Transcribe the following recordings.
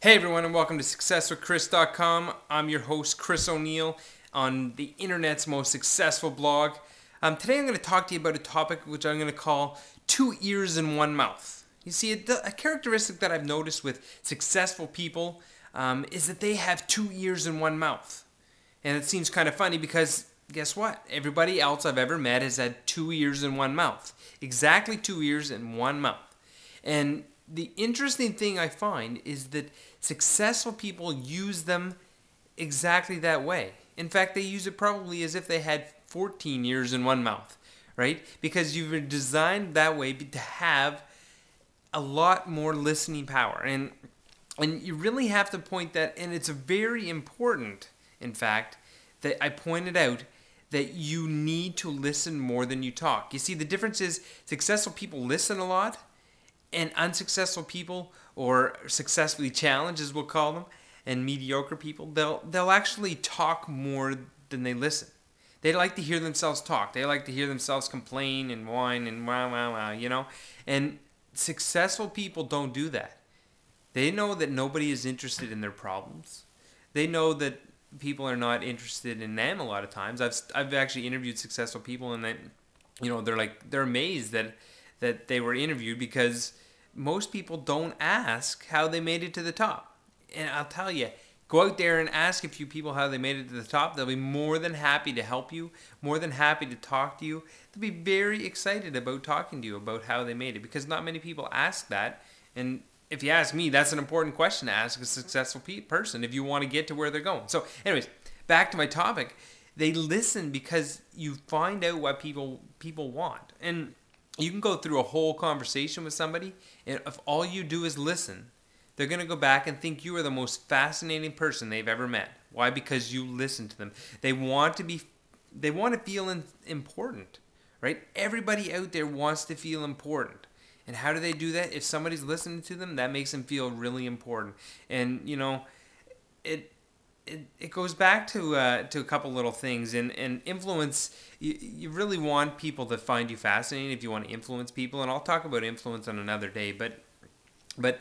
Hey everyone, and welcome to SuccessWithChris.com. I'm your host, Chris O'Neill, on the internet's most successful blog. Today I'm going to talk to you about a topic which I'm going to call two ears and one mouth. You see, a characteristic that I've noticed with successful people is that they have two ears and one mouth. And it seems kind of funny because guess what? Everybody else I've ever met has had two ears and one mouth. Exactly two ears and one mouth. And the interesting thing I find is that successful people use them exactly that way. In fact, they use it probably as if they had 14 ears in one mouth, right? Because you've been designed that way to have a lot more listening power. And you really have to point that, and it's very important, in fact, that I pointed out that you need to listen more than you talk. You see, the difference is successful people listen a lot, and unsuccessful people, or successfully challenged as we'll call them, and mediocre people, they'll actually talk more than they listen. They like to hear themselves talk. They like to hear themselves complain and whine and wow, you know? And successful people don't do that. They know that nobody is interested in their problems. They know that people are not interested in them a lot of times. I've actually interviewed successful people, and they're amazed that they were interviewed because most people don't ask how they made it to the top. And I'll tell you, go out there and ask a few people how they made it to the top. They'll be more than happy to help you, more than happy to talk to you. They'll be very excited about talking to you about how they made it, because not many people ask that. And if you ask me, that's an important question to ask a successful person if you want to get to where they're going. So anyways, back to my topic. They listen because you find out what people want. And you can go through a whole conversation with somebody, and if all you do is listen, they're going to go back and think you are the most fascinating person they've ever met. Why? Because you listen to them. They want to feel important, right? Everybody out there wants to feel important. And how do they do that? If somebody's listening to them, that makes them feel really important. And, you know, it goes back to a couple little things, and influence. You really want people to find you fascinating if you want to influence people, and I'll talk about influence on another day. But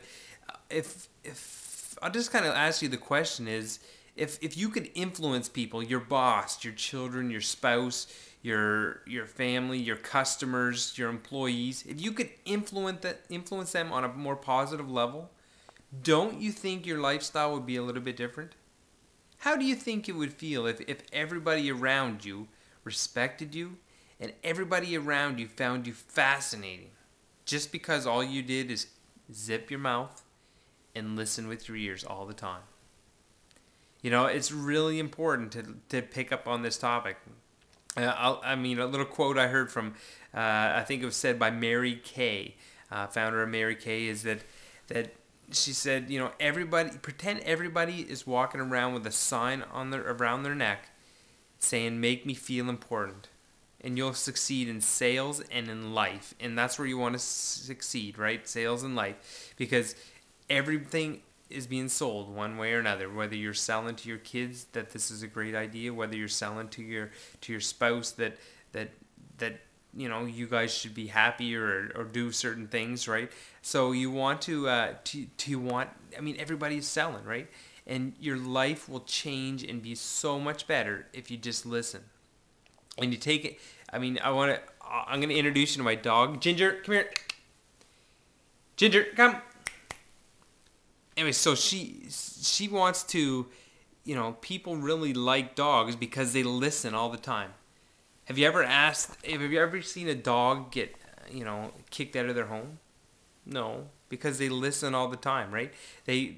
if I'll just kind of ask you the question is, if you could influence people, your boss, your children, your spouse, your family, your customers, your employees, if you could influence them on a more positive level, don't you think your lifestyle would be a little bit different? How do you think it would feel if everybody around you respected you and everybody around you found you fascinating just because all you did is zip your mouth and listen with your ears all the time? You know, it's really important to pick up on this topic. A little quote I heard from, I think it was said by Mary Kay, founder of Mary Kay, is that she said, you know, pretend everybody is walking around with a sign around their neck saying, "Make me feel important," and you'll succeed in sales and in life. And that's where you want to succeed, right? Sales and life, because everything is being sold one way or another. Whether you're selling to your kids that this is a great idea, whether you're selling to your spouse that you know, you guys should be happy or do certain things, right? So you want everybody's selling, right? And your life will change and be so much better if you just listen. And you take it, I'm going to introduce you to my dog. Ginger, come here. Ginger, come. Anyway, so she wants to, you know, people really like dogs because they listen all the time. Have you ever seen a dog get, you know, kicked out of their home? No, because they listen all the time, right? They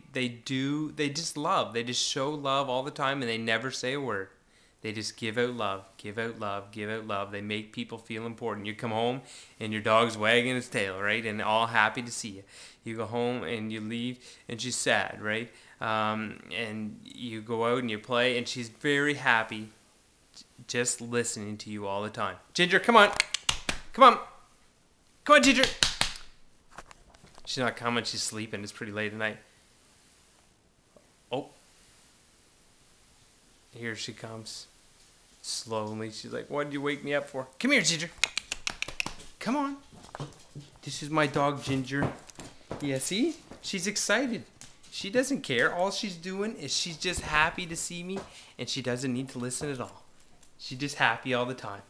just love. They just show love all the time, and they never say a word. They just give out love, give out love, give out love. They make people feel important. You come home and your dog's wagging its tail, right? And all happy to see you. You go home and you leave and she's sad, right? And you go out and you play and she's very happy just listening to you all the time. Ginger, come on. Come on. Come on, Ginger. She's not coming. She's sleeping. It's pretty late at night. Oh. Here she comes. Slowly. She's like, "What did you wake me up for?" Come here, Ginger. Come on. This is my dog, Ginger. Yeah, see? She's excited. She doesn't care. All she's doing is she's just happy to see me, and she doesn't need to listen at all. She's just happy all the time.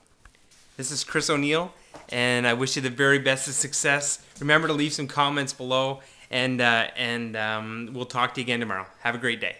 This is Chris O'Neill, and I wish you the very best of success. Remember to leave some comments below, and we'll talk to you again tomorrow. Have a great day.